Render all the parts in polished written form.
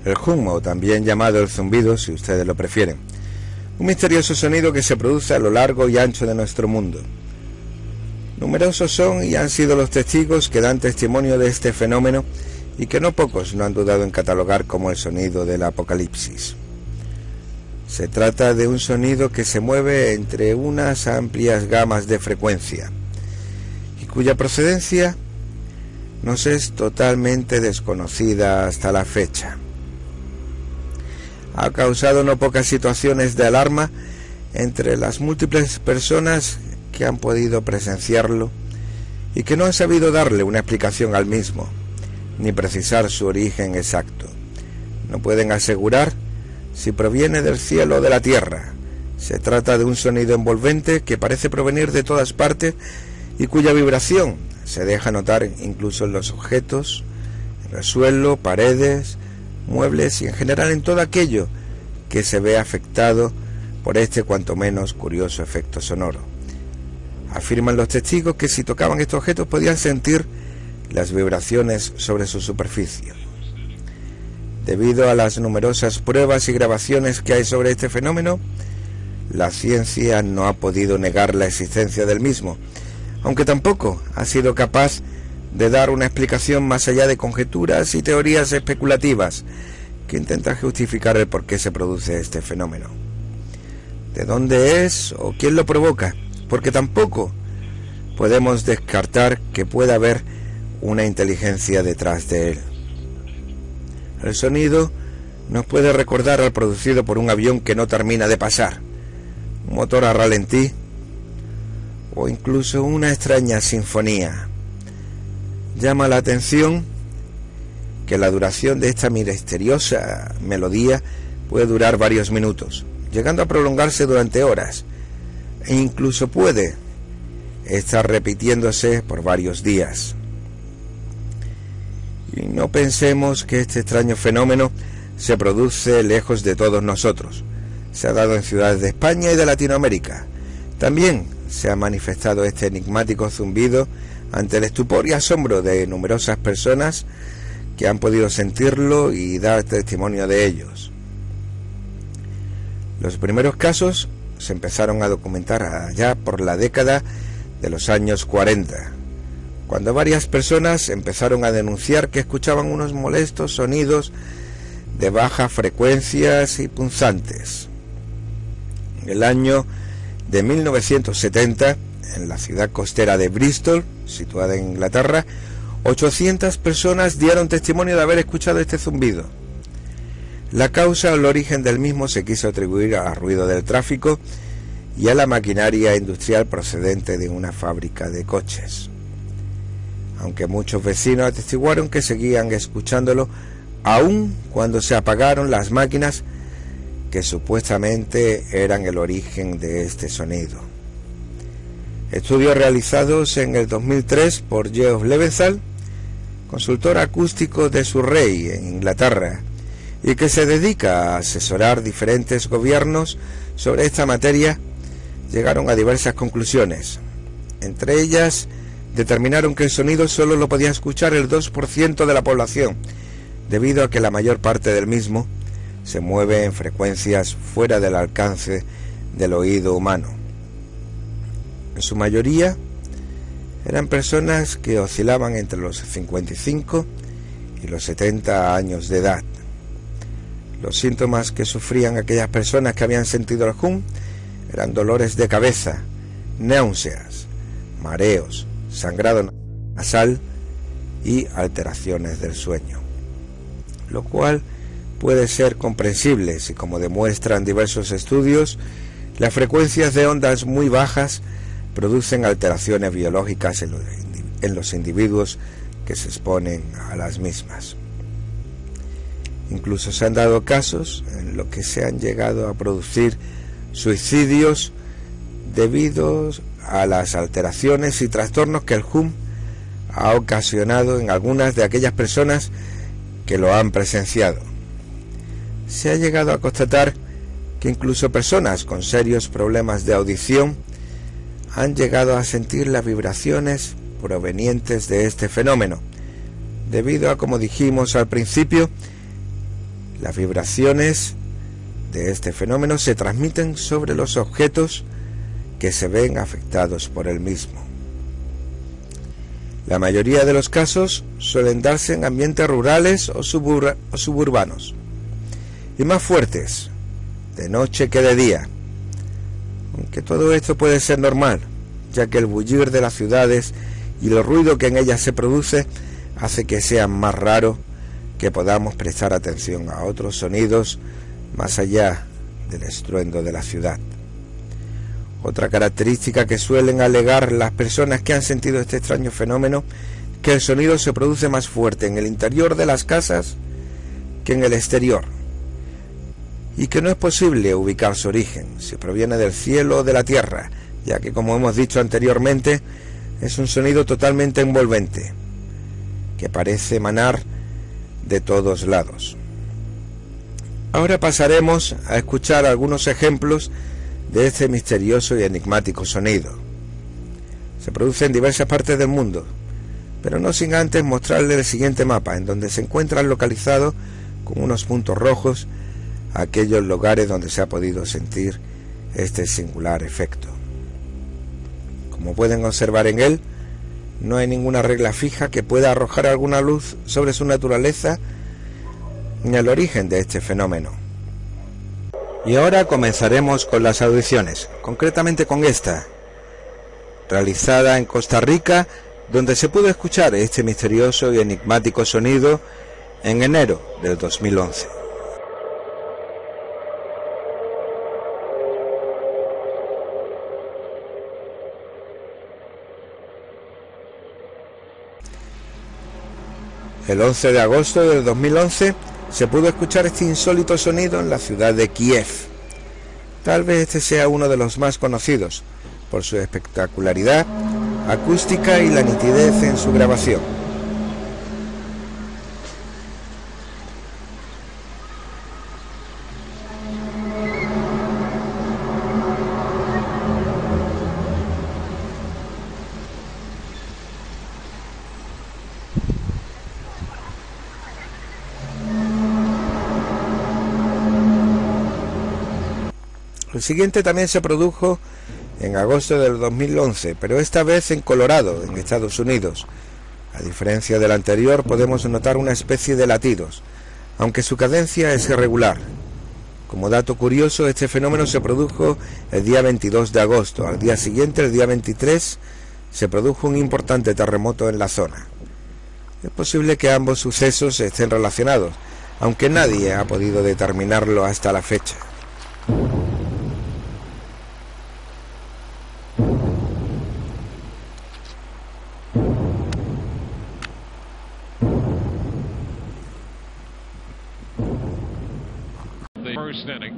El hum, o también llamado el zumbido, si ustedes lo prefieren. Un misterioso sonido que se produce a lo largo y ancho de nuestro mundo. Numerosos son y han sido los testigos que dan testimonio de este fenómeno y que no pocos no han dudado en catalogar como el sonido del apocalipsis. Se trata de un sonido que se mueve entre unas amplias gamas de frecuencia y cuya procedencia nos es totalmente desconocida hasta la fecha. Ha causado no pocas situaciones de alarma entre las múltiples personas que han podido presenciarlo y que no han sabido darle una explicación al mismo, ni precisar su origen exacto. No pueden asegurar si proviene del cielo o de la tierra. Se trata de un sonido envolvente que parece provenir de todas partes y cuya vibración se deja notar incluso en los objetos, en el suelo, paredes, muebles y en general en todo aquello que se ve afectado por este cuanto menos curioso efecto sonoro. Afirman los testigos que si tocaban estos objetos podían sentir las vibraciones sobre su superficie. Debido a las numerosas pruebas y grabaciones que hay sobre este fenómeno, la ciencia no ha podido negar la existencia del mismo, aunque tampoco ha sido capaz de dar una explicación más allá de conjeturas y teorías especulativas que intentan justificar el por qué se produce este fenómeno. ¿De dónde es o quién lo provoca? Porque tampoco podemos descartar que pueda haber una inteligencia detrás de él. El sonido nos puede recordar al producido por un avión que no termina de pasar, un motor a ralentí o incluso una extraña sinfonía. Llama la atención que la duración de esta misteriosa melodía puede durar varios minutos, llegando a prolongarse durante horas, e incluso puede estar repitiéndose por varios días. Y no pensemos que este extraño fenómeno se produce lejos de todos nosotros. Se ha dado en ciudades de España y de Latinoamérica. También se ha manifestado este enigmático zumbido ante el estupor y asombro de numerosas personas que han podido sentirlo y dar testimonio de ellos. Los primeros casos se empezaron a documentar allá por la década de los años 40, cuando varias personas empezaron a denunciar que escuchaban unos molestos sonidos de bajas frecuencias y punzantes. En el año de 1970, en la ciudad costera de Bristol, situada en Inglaterra, 800 personas dieron testimonio de haber escuchado este zumbido. La causa o el origen del mismo se quiso atribuir al ruido del tráfico y a la maquinaria industrial procedente de una fábrica de coches, aunque muchos vecinos atestiguaron que seguían escuchándolo aun cuando se apagaron las máquinas que supuestamente eran el origen de este sonido. Estudios realizados en el 2003 por Geoff Leventhal, consultor acústico de Surrey, en Inglaterra, y que se dedica a asesorar diferentes gobiernos sobre esta materia, llegaron a diversas conclusiones. Entre ellas, determinaron que el sonido solo lo podía escuchar el 2% de la población, debido a que la mayor parte del mismo se mueve en frecuencias fuera del alcance del oído humano. En su mayoría eran personas que oscilaban entre los 55 y los 70 años de edad. Los síntomas que sufrían aquellas personas que habían sentido el hum eran dolores de cabeza, náuseas, mareos, sangrado nasal y alteraciones del sueño, lo cual puede ser comprensible si, como demuestran diversos estudios, las frecuencias de ondas muy bajas producen alteraciones biológicas en los individuos que se exponen a las mismas. Incluso se han dado casos en los que se han llegado a producir suicidios debido a las alteraciones y trastornos que el hum ha ocasionado en algunas de aquellas personas que lo han presenciado. Se ha llegado a constatar que incluso personas con serios problemas de audición han llegado a sentir las vibraciones provenientes de este fenómeno, debido a, como dijimos al principio, Las vibraciones de este fenómeno se transmiten sobre los objetos que se ven afectados por el mismo. La mayoría de los casos suelen darse en ambientes rurales o suburbanos, y más fuertes, de noche que de día. Aunque todo esto puede ser normal, ya que el bullir de las ciudades y el ruido que en ellas se produce hace que sea más raro que podamos prestar atención a otros sonidos más allá del estruendo de la ciudad. Otra característica que suelen alegar las personas que han sentido este extraño fenómeno es que el sonido se produce más fuerte en el interior de las casas que en el exterior, y que no es posible ubicar su origen, si proviene del cielo o de la tierra, ya que, como hemos dicho anteriormente, es un sonido totalmente envolvente, que parece emanar de todos lados. Ahora pasaremos a escuchar algunos ejemplos de este misterioso y enigmático sonido. Se produce en diversas partes del mundo, pero no sin antes mostrarle el siguiente mapa, en donde se encuentran localizados con unos puntos rojos aquellos lugares donde se ha podido sentir este singular efecto. Como pueden observar en él, no hay ninguna regla fija que pueda arrojar alguna luz sobre su naturaleza ni el origen de este fenómeno. Y ahora comenzaremos con las audiciones, concretamente con esta, realizada en Costa Rica, donde se pudo escuchar este misterioso y enigmático sonido en enero del 2011. El 11 de agosto del 2011 se pudo escuchar este insólito sonido en la ciudad de Kiev. Tal vez este sea uno de los más conocidos, por su espectacularidad acústica y la nitidez en su grabación. El siguiente también se produjo en agosto del 2011, pero esta vez en Colorado, en Estados Unidos. A diferencia del anterior, podemos notar una especie de latidos, aunque su cadencia es irregular. Como dato curioso, este fenómeno se produjo el día 22 de agosto. Al día siguiente, el día 23, se produjo un importante terremoto en la zona. Es posible que ambos sucesos estén relacionados, aunque nadie ha podido determinarlo hasta la fecha. First inning.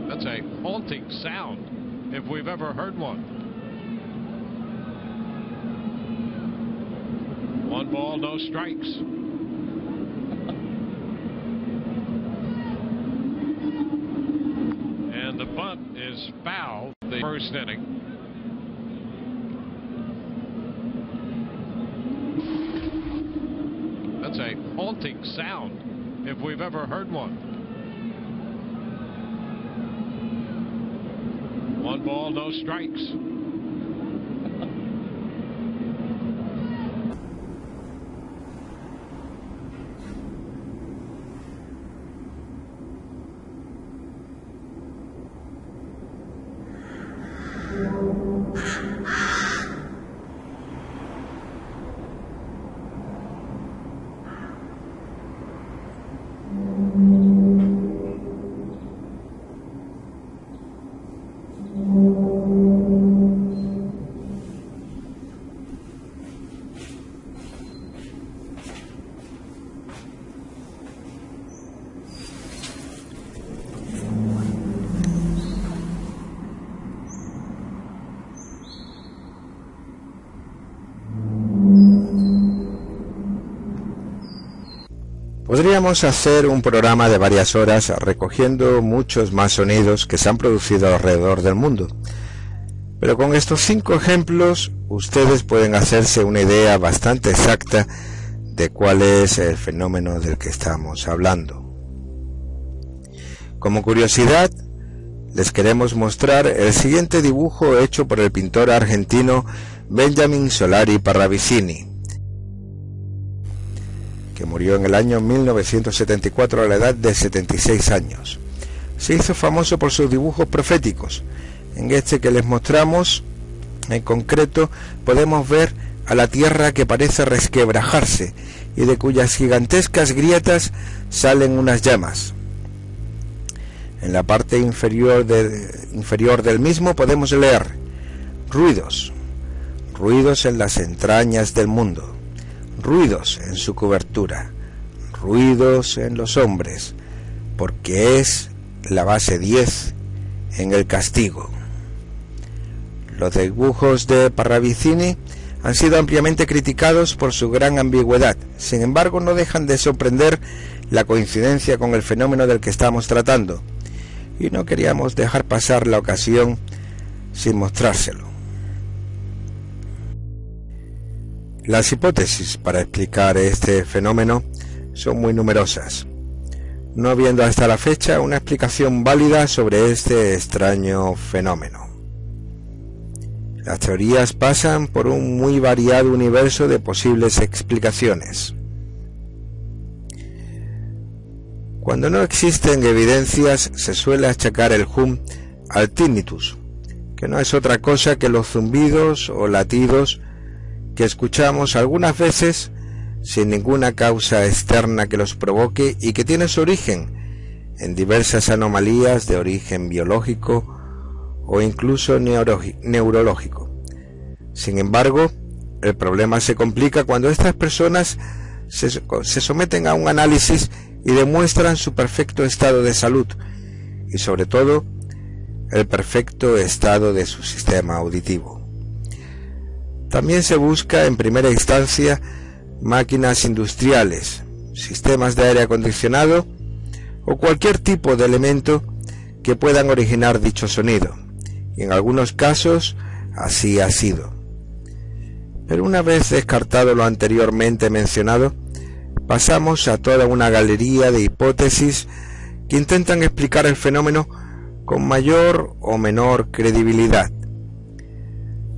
That's a haunting sound, if we've ever heard one. 1 ball, no strikes. And the bunt is foul. The first inning. That's a haunting sound, if we've ever heard one. 1 ball, no strikes. Podríamos hacer un programa de varias horas recogiendo muchos más sonidos que se han producido alrededor del mundo, Pero con estos 5 ejemplos ustedes pueden hacerse una idea bastante exacta de cuál es el fenómeno del que estamos hablando. Como curiosidad, les queremos mostrar el siguiente dibujo hecho por el pintor argentino Benjamin Solari Parravicini, que murió en el año 1974 a la edad de 76 años. Se hizo famoso por sus dibujos proféticos. En este que les mostramos, en concreto, podemos ver a la Tierra que parece resquebrajarse y de cuyas gigantescas grietas salen unas llamas. En la parte inferior del mismo podemos leer: ruidos, ruidos en las entrañas del mundo, ruidos en su cobertura, ruidos en los hombres, porque es la base 10 en el castigo. Los dibujos de Parravicini han sido ampliamente criticados por su gran ambigüedad. Sin embargo, no dejan de sorprender la coincidencia con el fenómeno del que estamos tratando, y no queríamos dejar pasar la ocasión sin mostrárselo. Las hipótesis para explicar este fenómeno son muy numerosas, no habiendo hasta la fecha una explicación válida sobre este extraño fenómeno. Las teorías pasan por un muy variado universo de posibles explicaciones. Cuando no existen evidencias, se suele achacar el hum al tinnitus, que no es otra cosa que los zumbidos o latidos que escuchamos algunas veces sin ninguna causa externa que los provoque y que tiene su origen en diversas anomalías de origen biológico o incluso neurológico. Sin embargo, el problema se complica cuando estas personas se someten a un análisis y demuestran su perfecto estado de salud y sobre todo el perfecto estado de su sistema auditivo. También se busca en primera instancia máquinas industriales, sistemas de aire acondicionado o cualquier tipo de elemento que puedan originar dicho sonido, y en algunos casos así ha sido. Pero una vez descartado lo anteriormente mencionado, pasamos a toda una galería de hipótesis que intentan explicar el fenómeno con mayor o menor credibilidad.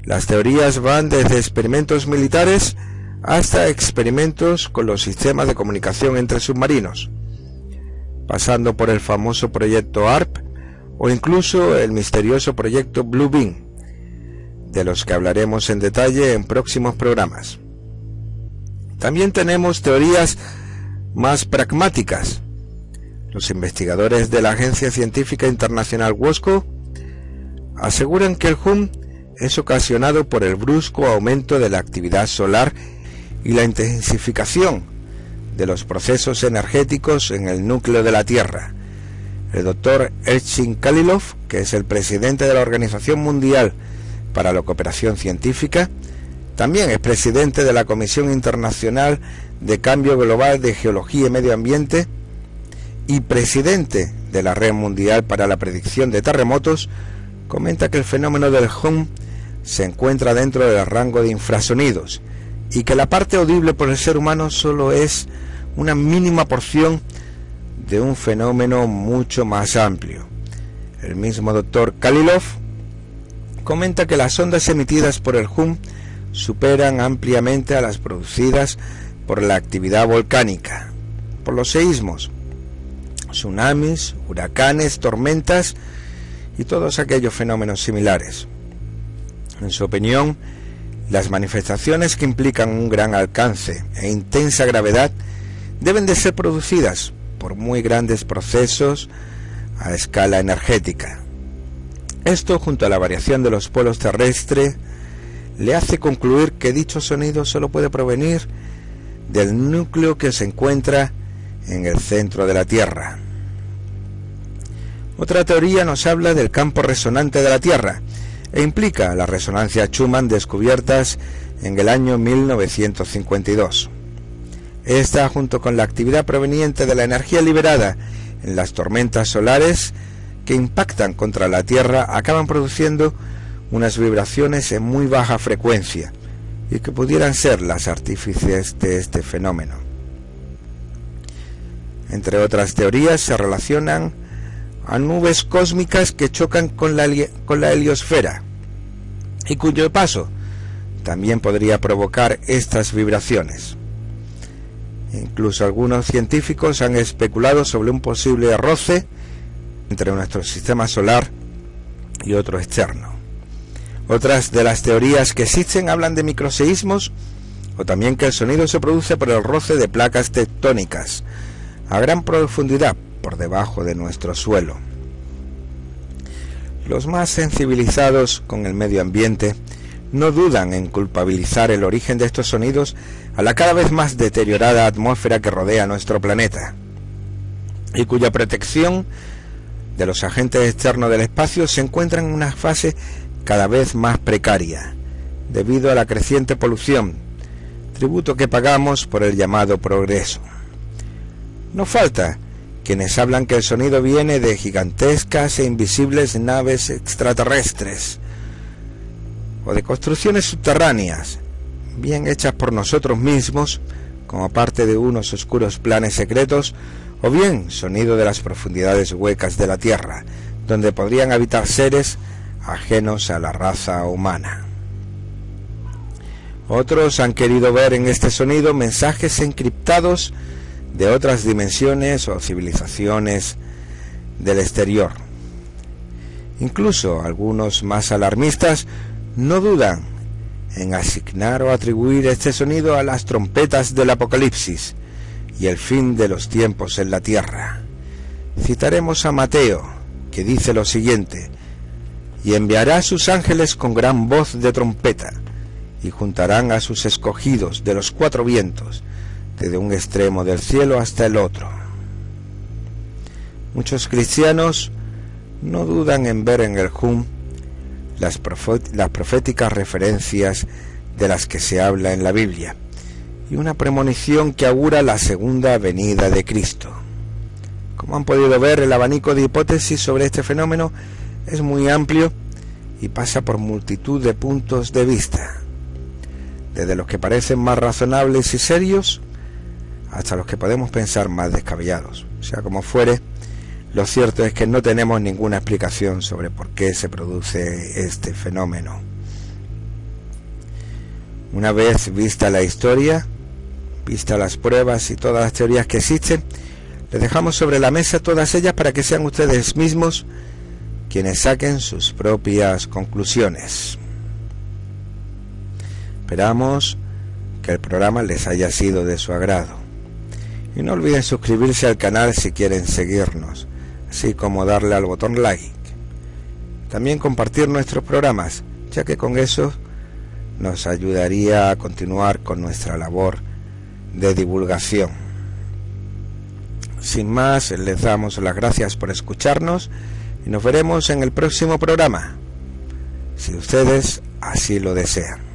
Las teorías van desde experimentos militares hasta experimentos con los sistemas de comunicación entre submarinos, pasando por el famoso proyecto ARP o incluso el misterioso proyecto Blue Beam, de los que hablaremos en detalle en próximos programas. También tenemos teorías más pragmáticas. Los investigadores de la Agencia Científica Internacional WOSCO aseguran que el hum es ocasionado por el brusco aumento de la actividad solar y la intensificación de los procesos energéticos en el núcleo de la Tierra. El doctor Erchin Kalilov, que es el presidente de la Organización Mundial para la Cooperación Científica, también es presidente de la Comisión Internacional de Cambio Global de Geología y Medio Ambiente y presidente de la Red Mundial para la Predicción de Terremotos, comenta que el fenómeno del hum se encuentra dentro del rango de infrasonidos y que la parte audible por el ser humano solo es una mínima porción de un fenómeno mucho más amplio. El mismo doctor Kalilov comenta que las ondas emitidas por el hum superan ampliamente a las producidas por la actividad volcánica, por los seísmos, tsunamis, huracanes, tormentas y todos aquellos fenómenos similares. En su opinión, las manifestaciones que implican un gran alcance e intensa gravedad deben de ser producidas por muy grandes procesos a escala energética. Esto, junto a la variación de los polos terrestres, le hace concluir que dicho sonido solo puede provenir del núcleo que se encuentra en el centro de la Tierra. Otra teoría nos habla del campo resonante de la Tierra e implica la resonancia Schumann descubiertas en el año 1952. Esta, junto con la actividad proveniente de la energía liberada en las tormentas solares que impactan contra la Tierra, acaban produciendo unas vibraciones en muy baja frecuencia y que pudieran ser las artífices de este fenómeno. Entre otras teorías se relacionan a nubes cósmicas que chocan con la heliosfera y cuyo paso también podría provocar estas vibraciones. Incluso algunos científicos han especulado sobre un posible roce entre nuestro sistema solar y otro externo. Otras de las teorías que existen hablan de microseísmos o también que el sonido se produce por el roce de placas tectónicas a gran profundidad por debajo de nuestro suelo. Los más sensibilizados con el medio ambiente no dudan en culpabilizar el origen de estos sonidos a la cada vez más deteriorada atmósfera que rodea nuestro planeta y cuya protección de los agentes externos del espacio se encuentra en una fase cada vez más precaria debido a la creciente polución, tributo que pagamos por el llamado progreso. No falta quienes hablan que el sonido viene de gigantescas e invisibles naves extraterrestres o de construcciones subterráneas, bien hechas por nosotros mismos, como parte de unos oscuros planes secretos, o bien sonido de las profundidades huecas de la Tierra, donde podrían habitar seres ajenos a la raza humana. Otros han querido ver en este sonido mensajes encriptados de otras dimensiones o civilizaciones del exterior. Incluso algunos más alarmistas no dudan en asignar o atribuir este sonido a las trompetas del Apocalipsis y el fin de los tiempos en la tierra. Citaremos a Mateo, que dice lo siguiente: y enviará a sus ángeles con gran voz de trompeta, y juntarán a sus escogidos de los cuatro vientos, desde un extremo del cielo hasta el otro. Muchos cristianos no dudan en ver en el Hum las proféticas referencias de las que se habla en la Biblia, y una premonición que augura la segunda venida de Cristo. Como han podido ver, el abanico de hipótesis sobre este fenómeno es muy amplio y pasa por multitud de puntos de vista, desde los que parecen más razonables y serios hasta los que podemos pensar más descabellados. Sea como fuere, lo cierto es que no tenemos ninguna explicación sobre por qué se produce este fenómeno. Una vez vista la historia, vista las pruebas y todas las teorías que existen, les dejamos sobre la mesa todas ellas para que sean ustedes mismos quienes saquen sus propias conclusiones. Esperamos que el programa les haya sido de su agrado. Y no olviden suscribirse al canal si quieren seguirnos, así como darle al botón like. También compartir nuestros programas, ya que con eso nos ayudaría a continuar con nuestra labor de divulgación. Sin más, les damos las gracias por escucharnos y nos veremos en el próximo programa, si ustedes así lo desean.